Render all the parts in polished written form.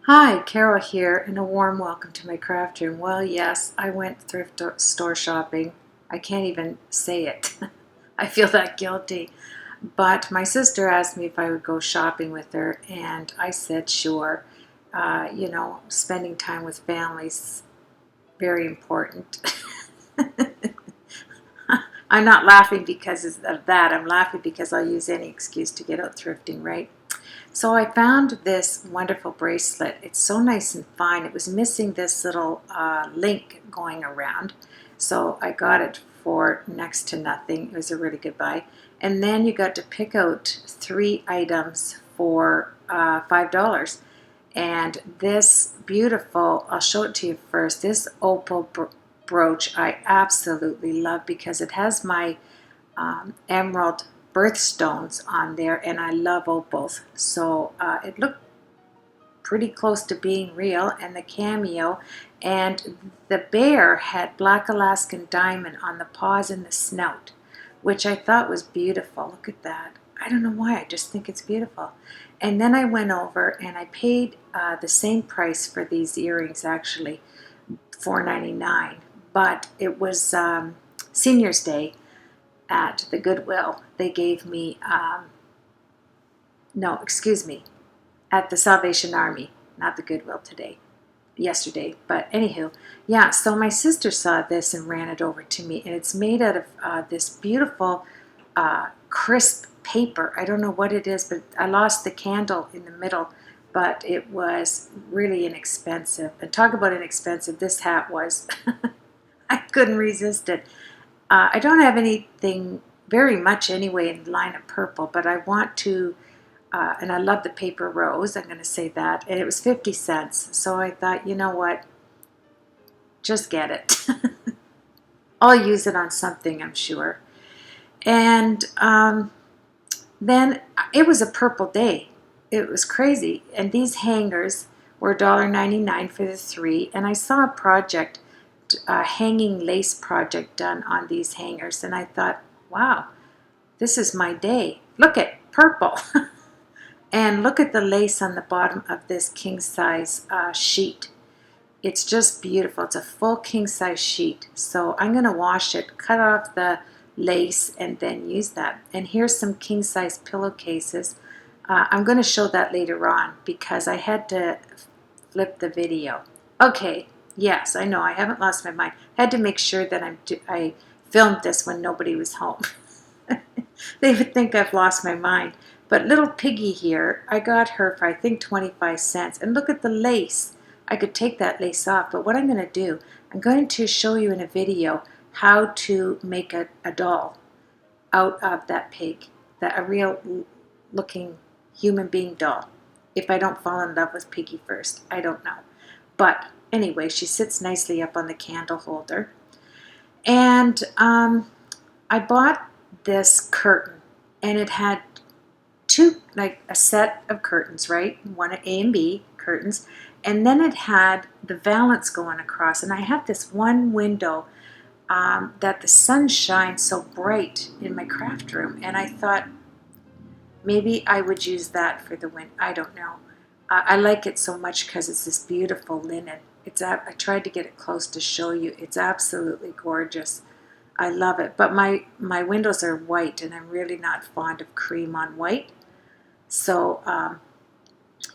Hi, Carol here, and a warm welcome to my craft room. Well, yes, I went thrift store shopping. I can't even say it. I feel that guilty. But my sister asked me if I would go shopping with her, and I said sure. Spending time with family's very important. I'm not laughing because of that. I'm laughing because I'll use any excuse to get out thrifting, right? So I found this wonderful bracelet. It's so nice and fine. It was missing this little link going around. So I got it for next to nothing. It was a really good buy. And then you got to pick out 3 items for $5. And this beautiful, I'll show it to you first, this opal brooch I absolutely love because it has my emerald birthstones on there, and I love opals. So it looked pretty close to being real, and the cameo, and the bear had black Alaskan diamond on the paws and the snout, which I thought was beautiful. Look at that. I don't know why, I just think it's beautiful. And then I went over and I paid the same price for these earrings, actually $4.99, but it was Senior's Day at the Goodwill. They gave me, no, excuse me, at the Salvation Army, not the Goodwill yesterday. But anywho, yeah, so my sister saw this and ran it over to me, and it's made out of this beautiful crisp paper. I don't know what it is, but I lost the candle in the middle, but it was really inexpensive. And talk about inexpensive, this hat was. I couldn't resist it. I don't have anything very much anyway in the line of purple, but I want to, and I love the paper rose, I'm going to say that, and it was 50 cents, so I thought, you know what, just get it. I'll use it on something, I'm sure. And then it was a purple day. It was crazy, and these hangers were $1.99 for the 3, and I saw a project, hanging lace project done on these hangers, and I thought, wow, this is my day. Look at purple. And look at the lace on the bottom of this king size sheet. It's just beautiful. It's a full king size sheet. So I'm going to wash it, cut off the lace, and then use that. And here's some king size pillowcases. I'm going to show that later on because I had to flip the video. Okay. Yes, I know. I haven't lost my mind. I had to make sure that I filmed this when nobody was home. They would think I've lost my mind. But little Piggy here, I got her for I think 25 cents. And look at the lace. I could take that lace off. But what I'm going to do, I'm going to show you in a video how to make a doll out of that pig. A real looking human being doll. If I don't fall in love with Piggy first. I don't know. But anyway, she sits nicely up on the candle holder. And I bought this curtain, and it had like a set of curtains, right? One A and B curtains. And then it had the valance going across. And I have this one window that the sun shines so bright in my craft room. And I thought maybe I would use that for the window. I don't know. I like it so much because it's this beautiful linen. I tried to get it close to show you. It's absolutely gorgeous. I love it. But my windows are white, and I'm really not fond of cream on white. So,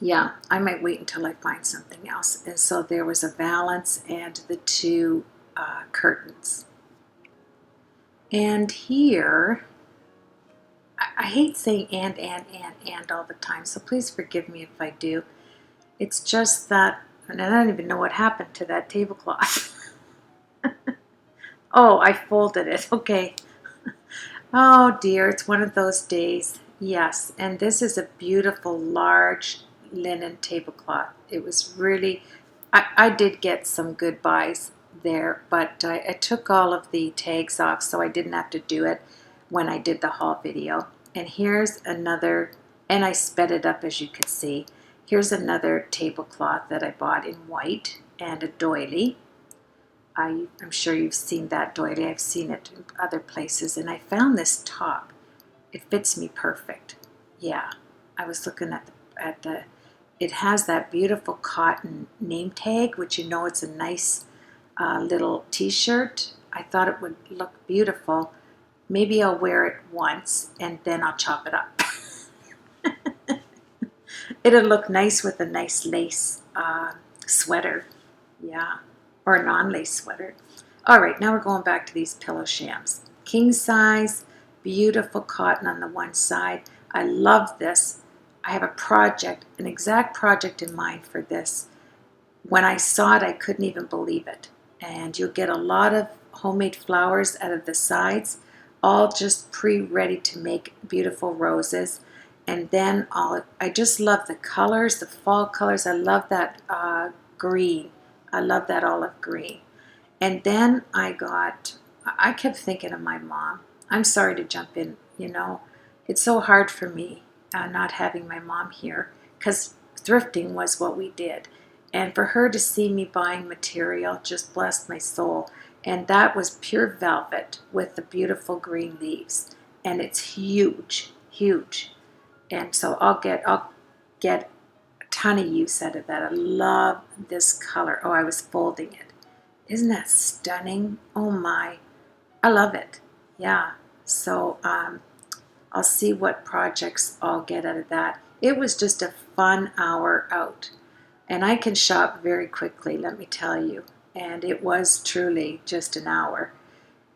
yeah, I might wait until I find something else. And so there was a valance and the 2 curtains. And here, I hate saying and all the time, so please forgive me if I do. It's just that, and I don't even know what happened to that tablecloth. Oh, I folded it. Okay. Oh dear, it's one of those days. Yes, and this is a beautiful large linen tablecloth. It was really, I did get some good buys there, but I took all of the tags off so I didn't have to do it when I did the haul video. And here's another, and I sped it up as you could see. Here's another tablecloth that I bought in white, and a doily. I'm sure you've seen that doily. I've seen it in other places. And I found this top. It fits me perfect. Yeah, I was looking at the it has that beautiful cotton name tag, which you know it's a nice little t-shirt. I thought it would look beautiful. Maybe I'll wear it once and then I'll chop it up. It'll look nice with a nice lace sweater. Yeah, or a non-lace sweater. All right, now we're going back to these pillow shams. King size, beautiful cotton on the one side. I love this. I have a project, an exact project in mind for this. When I saw it, I couldn't even believe it. And you'll get a lot of homemade flowers out of the sides, all just pre-ready to make beautiful roses. And then I just love the colors, the fall colors. I love that green. I love that olive green. And then I kept thinking of my mom. I'm sorry to jump in, It's so hard for me not having my mom here because thrifting was what we did. And for her to see me buying material just blessed my soul. And that was pure velvet with the beautiful green leaves. And it's huge, huge. And so I'll get a ton of use out of that. I love this color. Oh, I was folding it. Isn't that stunning? Oh my, I love it. Yeah. So I'll see what projects I'll get out of that. It was just a fun hour out. And I can shop very quickly, let me tell you. And it was truly just an hour.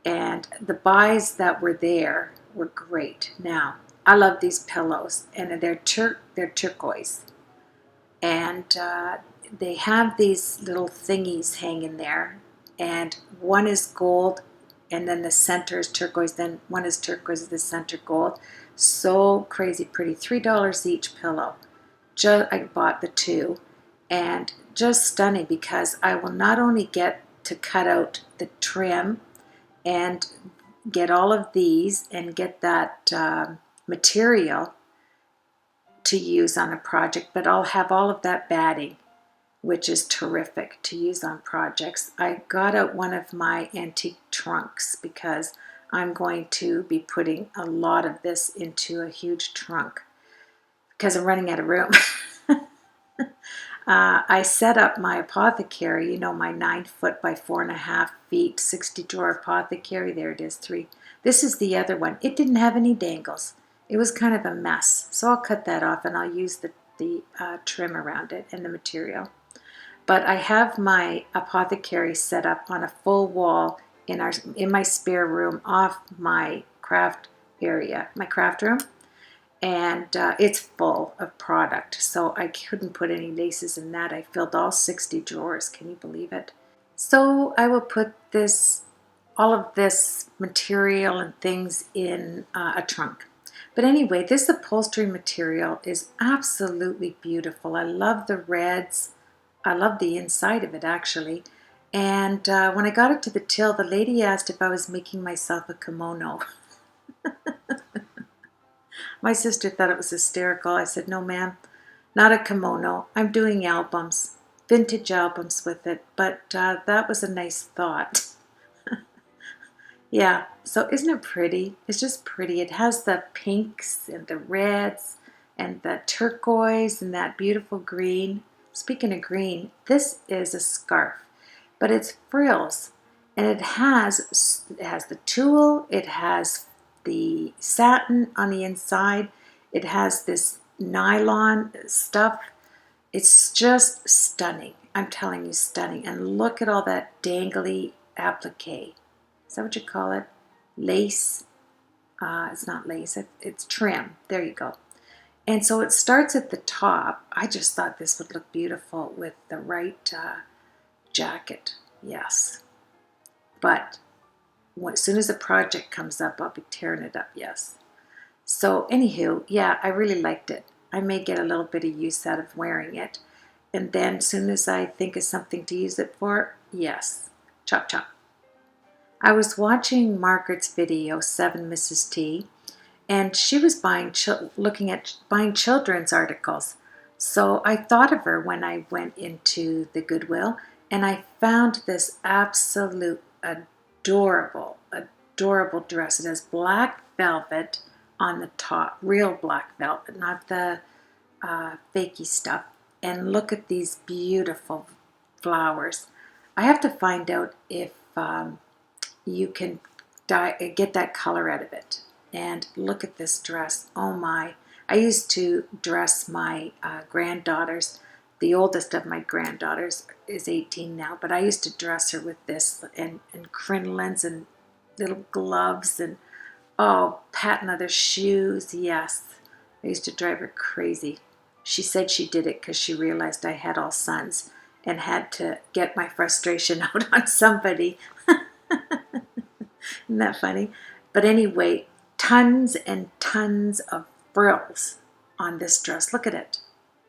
And the buys that were there were great. Now, I love these pillows, and they're turquoise. And they have these little thingies hanging there. And one is gold, and then the center is turquoise. Then one is turquoise, the center gold. So crazy pretty. $3 each pillow. I bought the two. And just stunning because I will not only get to cut out the trim and get all of these and get that material to use on a project, but I'll have all of that batting, which is terrific to use on projects. I got out one of my antique trunks because I'm going to be putting a lot of this into a huge trunk because I'm running out of room. I set up my apothecary, my 9-foot by 4.5 feet, 60 drawer apothecary. There it is, 3. This is the other one. It didn't have any dangles. It was kind of a mess. So I'll cut that off and I'll use the trim around it and the material. But I have my apothecary set up on a full wall in my spare room off my craft area, my craft room. And it's full of product, so I couldn't put any laces in that. I filled all 60 drawers. Can you believe it? So I will put all of this material and things in a trunk. But anyway, this upholstery material is absolutely beautiful. I love the reds. I love the inside of it, actually. And when I got it to the till, the lady asked if I was making myself a kimono. My sister thought it was hysterical. I said, no, ma'am, not a kimono. I'm doing albums, vintage albums with it. But that was a nice thought. Yeah, so isn't it pretty? It's just pretty. It has the pinks and the reds and the turquoise and that beautiful green. Speaking of green, this is a scarf, but it's frills. And it has the tulle, it has the satin on the inside. It has this nylon stuff. It's just stunning. I'm telling you, stunning. And look at all that dangly applique. Is that what you call it? Lace. It's not lace. It's trim. There you go. And so it starts at the top. I just thought this would look beautiful with the right jacket. Yes. But as soon as the project comes up, I'll be tearing it up, yes. So anywho, yeah, I really liked it. I may get a little bit of use out of wearing it. And then as soon as I think of something to use it for, yes, chop chop. I was watching Margaret's video, 7 Mrs. T, and she was looking at buying children's articles. So I thought of her when I went into the Goodwill, and I found this absolute adorable dress. It has black velvet on the top, real black velvet, not the fakey stuff. And look at these beautiful flowers. I have to find out if you can get that color out of it. And look at this dress. Oh my. I used to dress my granddaughters. The oldest of my granddaughters is 18 now, but I used to dress her with this and crinolines and little gloves and, oh, patent leather shoes. Yes. I used to drive her crazy. She said she did it because she realized I had all sons and had to get my frustration out on somebody. Isn't that funny? But anyway, tons and tons of frills on this dress. Look at it.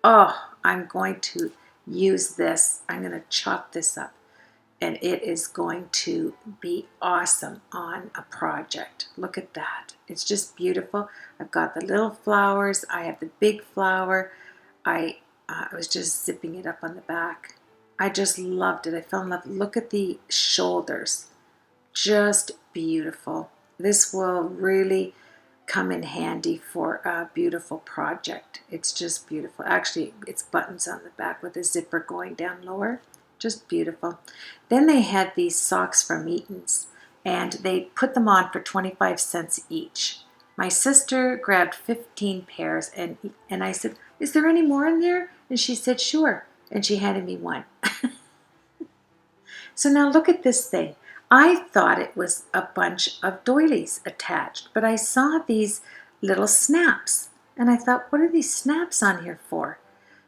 Oh, I'm going to use this. I'm going to chop this up. And it is going to be awesome on a project. Look at that. It's just beautiful. I've got the little flowers. I have the big flower. I was just zipping it up on the back. I just loved it. I fell in love. Look at the shoulders. Just beautiful. This will really come in handy for a beautiful project. It's just beautiful. Actually, it's buttons on the back with a zipper going down lower. Just beautiful. Then they had these socks from Eaton's, and they put them on for 25 cents each. My sister grabbed 15 pairs, and I said, "Is there any more in there?" And she said, "Sure." And she handed me one. So now look at this thing. I thought it was a bunch of doilies attached, but I saw these little snaps, and I thought, what are these snaps on here for?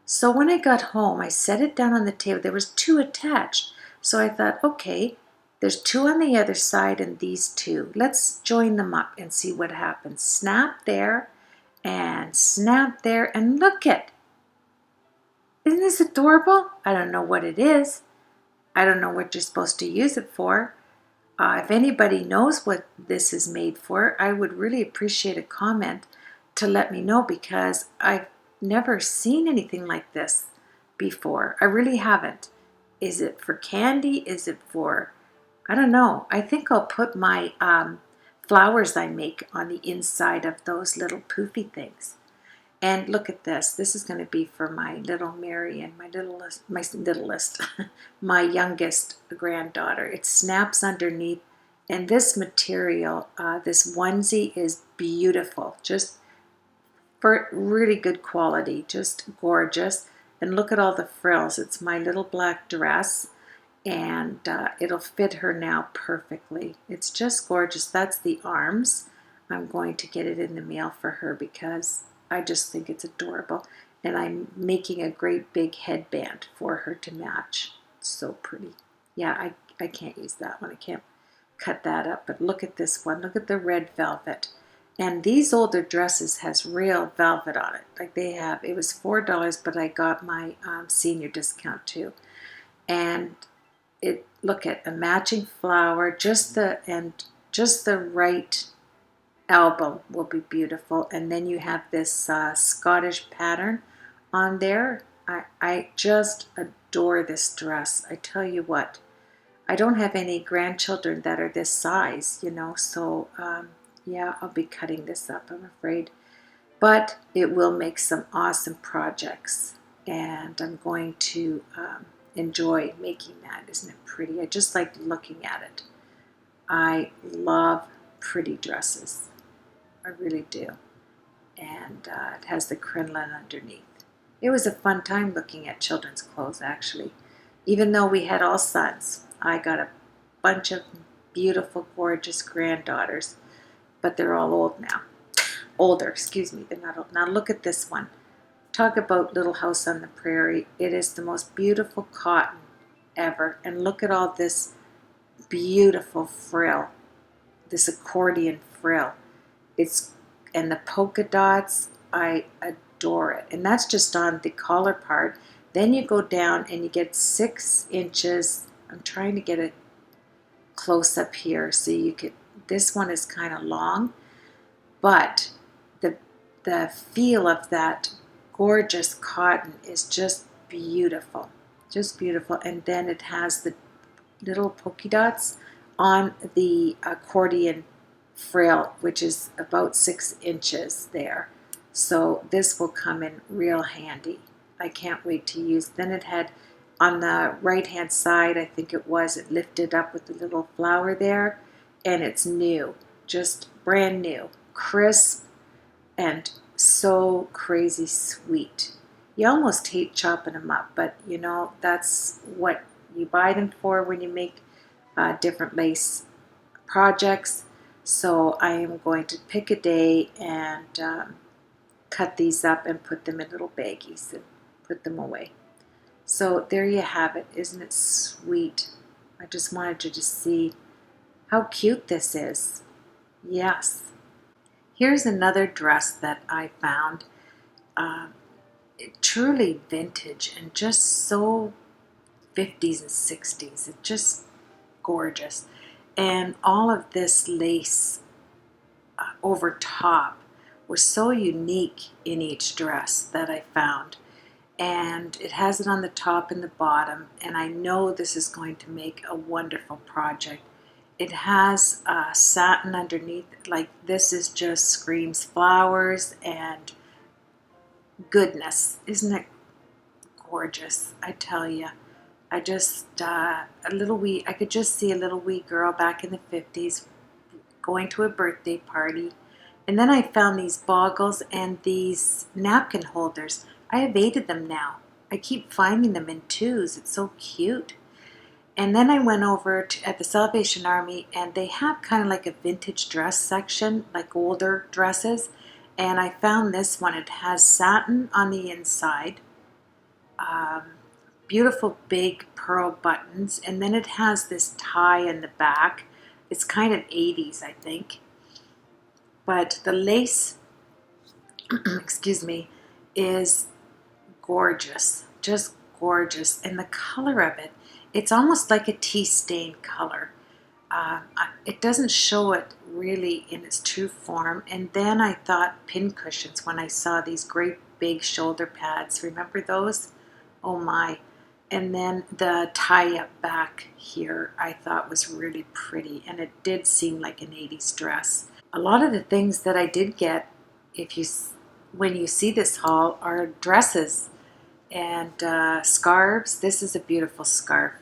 So when I got home, I set it down on the table. There was 2 attached. So I thought, okay, there's 2 on the other side and these 2. Let's join them up and see what happens. Snap there and snap there, and look it. Isn't this adorable? I don't know what it is. I don't know what you're supposed to use it for. If anybody knows what this is made for, I would really appreciate a comment to let me know, because I've never seen anything like this before. I really haven't. Is it for candy? Is it for, I don't know. I think I'll put my flowers I make on the inside of those little poofy things. And look at this. This is going to be for my little Mary and my youngest granddaughter. It snaps underneath, and this material, this onesie is beautiful. Just for really good quality, just gorgeous. And look at all the frills. It's my little black dress, and it'll fit her now perfectly. It's just gorgeous. That's the arms. I'm going to get it in the mail for her because I just think it's adorable. And I'm making a great big headband for her to match. It's so pretty. Yeah, I can't use that one. I can't cut that up. But look at this one. Look at the red velvet. And these older dresses has real velvet on it. Like they have. It was $4, but I got my senior discount too. And it, look at a matching flower. Just the right elbow will be beautiful. And then you have this Scottish pattern on there. I just adore this dress. I tell you what, I don't have any grandchildren that are this size, so yeah, I'll be cutting this up, I'm afraid. But it will make some awesome projects, and I'm going to enjoy making that. Isn't it pretty? I just like looking at it. I love pretty dresses. I really do. And it has the crinoline underneath. It was a fun time looking at children's clothes, actually. Even though we had all sons, I got a bunch of beautiful, gorgeous granddaughters, but they're all old now. Older, excuse me. They're not old. Now look at this one. Talk about Little House on the Prairie. It is the most beautiful cotton ever. And look at all this beautiful frill, this accordion frill. And the polka dots, I adore it. And that's just on the collar part. Then you go down and you get 6 inches. I'm trying to get a close up here so you could, this one is kind of long, but the feel of that gorgeous cotton is just beautiful. Just beautiful. And then it has the little polka dots on the accordion frill, which is about 6 inches there. So this will come in real handy. I can't wait to use. Then it had on the right hand side, I think it lifted up with the little flower there, and it's new, just brand new, crisp, and so crazy sweet. You almost hate chopping them up, but you know, that's what you buy them for when you make different lace projects. So I am going to pick a day and cut these up and put them in little baggies and put them away. So there you have it. Isn't it sweet? I just wanted you to see how cute this is. Yes. Here's another dress that I found. Truly vintage and just so 50s and 60s. It's just gorgeous. And all of this lace over top was so unique in each dress that I found. And it has it on the top and the bottom, and I know this is going to make a wonderful project. It has satin underneath. Like, this is just screams flowers and goodness. Isn't it gorgeous? I tell you, I just I could just see a little wee girl back in the 50s going to a birthday party. And then I found these boggles and these napkin holders. I evaded them now. I keep finding them in twos. It's so cute. And then I went over at the Salvation Army, and they have kind of like a vintage dress section, like older dresses. And I found this one. It has satin on the inside, beautiful big pearl buttons, and then it has this tie in the back. It's kind of 80s, I think. But the lace, excuse me, is gorgeous, just gorgeous. And the color of it, it's almost like a tea stain color. It doesn't show it really in its true form. And then I thought pin cushions when I saw these great big shoulder pads. Remember those? Oh my. And then the tie-up back here I thought was really pretty. And it did seem like an 80s dress. A lot of the things that I did get, when you see this haul, are dresses and scarves. This is a beautiful scarf.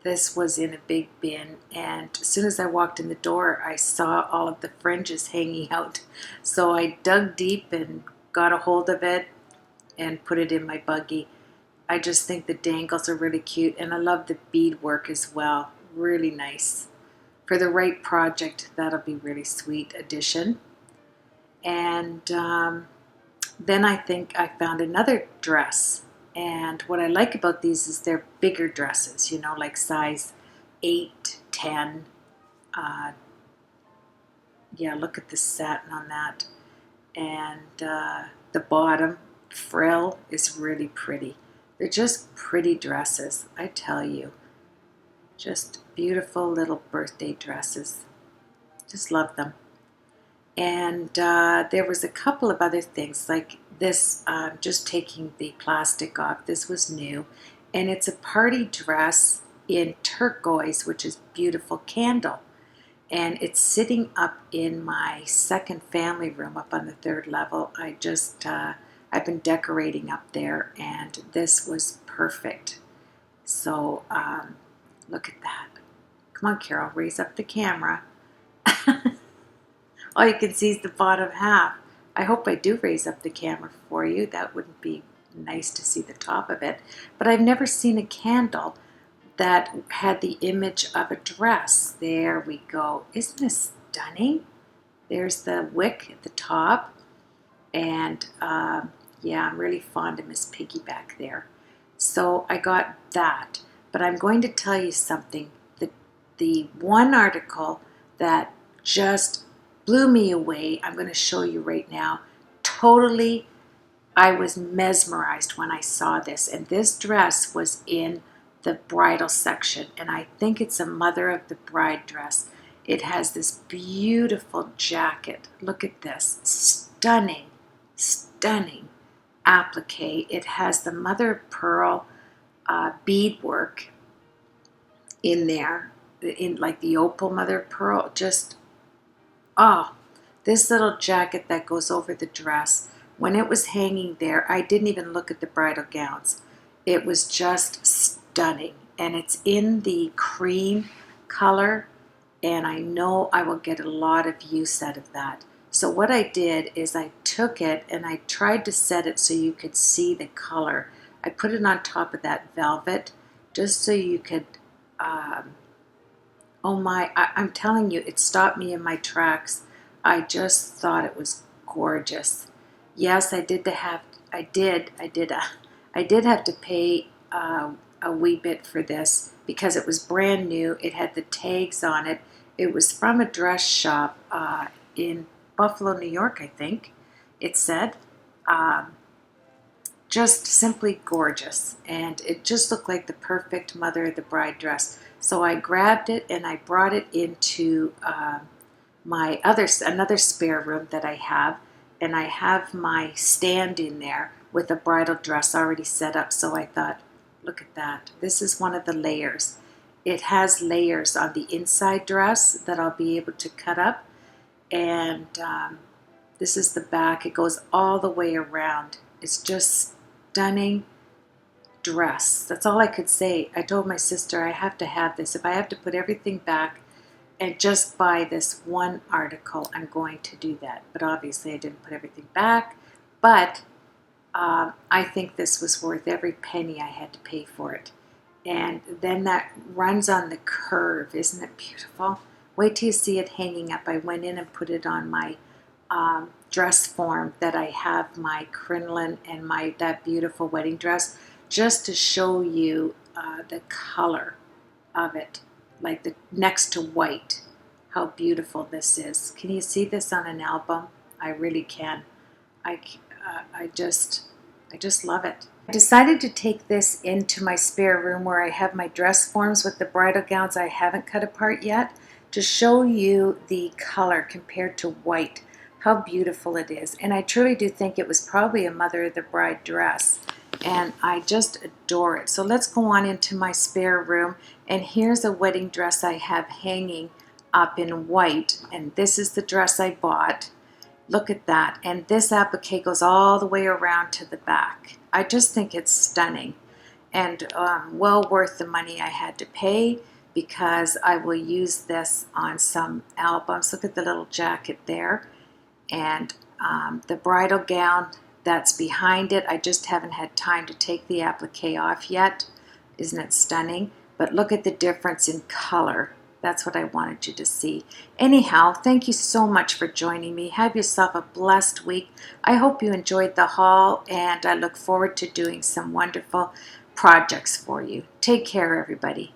This was in a big bin, and as soon as I walked in the door, I saw all of the fringes hanging out. So I dug deep and got a hold of it and put it in my buggy. I just think the dangles are really cute, and I love the beadwork as well. Really nice. For the right project, that'll be really sweet addition. And then I think I found another dress. And what I like about these is they're bigger dresses, you know, like size 8, 10. Yeah, look at the satin on that. And the bottom frill is really pretty. They're just pretty dresses, I tell you. Just beautiful little birthday dresses. Just love them. And there was a couple of other things, like this, just taking the plastic off. This was new. And it's a party dress in turquoise, which is beautiful candle. And it's sitting up in my second family room up on the 3rd level. I've been decorating up there, and this was perfect. So look at that. Come on, Carol, raise up the camera. All you can see is the bottom half. I hope I do raise up the camera for you. That wouldn't be nice to see the top of it. But I've never seen a candle that had the image of a dress. There we go. Isn't this stunning? There's the wick at the top. And yeah, I'm really fond of Miss Piggy back there. So I got that. But I'm going to tell you something. The one article that just blew me away, I'm going to show you right now. Totally, I was mesmerized when I saw this. And this dress was in the bridal section. And I think it's a mother of the bride dress. It has this beautiful jacket. Look at this. Stunning, stunning applique. It has the mother of pearl beadwork in there, in like the opal mother of pearl. Just, oh, this little jacket that goes over the dress. When it was hanging there, I didn't even look at the bridal gowns. It was just stunning. And it's in the cream color, and I know I will get a lot of use out of that. So what I did is I took it and I tried to set it so you could see the color. I put it on top of that velvet just so you could, oh my, I'm telling you, it stopped me in my tracks. I just thought it was gorgeous. Yes, I did have to pay a wee bit for this because it was brand new. It had the tags on it. It was from a dress shop in Buffalo, New York, I think it said. Um, just simply gorgeous, and it just looked like the perfect mother of the bride dress. So I grabbed it and I brought it into another spare room that I have, and I have my stand in there with a bridal dress already set up. So I thought, look at that. This is one of the layers. It has layers on the inside dress that I'll be able to cut up, and this is the back. It goes all the way around. It's just stunning dress. That's all I could say. I told my sister I have to have this. If I have to put everything back and just buy this one article, I'm going to do that. But obviously I didn't put everything back. But I think this was worth every penny I had to pay for it. And then that runs on the curve. Isn't it beautiful? Wait till you see it hanging up. I went in and put it on my dress form that I have my crinoline and that beautiful wedding dress, just to show you the color of it, like the next to white, how beautiful this is. Can you see this on an album? I really can. I just love it. I decided to take this into my spare room where I have my dress forms with the bridal gowns I haven't cut apart yet, to show you the color compared to white, how beautiful it is. And I truly do think it was probably a mother of the bride dress, and I just adore it. So let's go on into my spare room, and here's a wedding dress I have hanging up in white, and this is the dress I bought. Look at that. And this applique goes all the way around to the back. I just think it's stunning, and well worth the money I had to pay, because I will use this on some albums. Look at the little jacket there. And the bridal gown that's behind it, I just haven't had time to take the applique off yet. Isn't it stunning? But look at the difference in color. That's what I wanted you to see. Anyhow, thank you so much for joining me. Have yourself a blessed week. I hope you enjoyed the haul, and I look forward to doing some wonderful projects for you. Take care, everybody.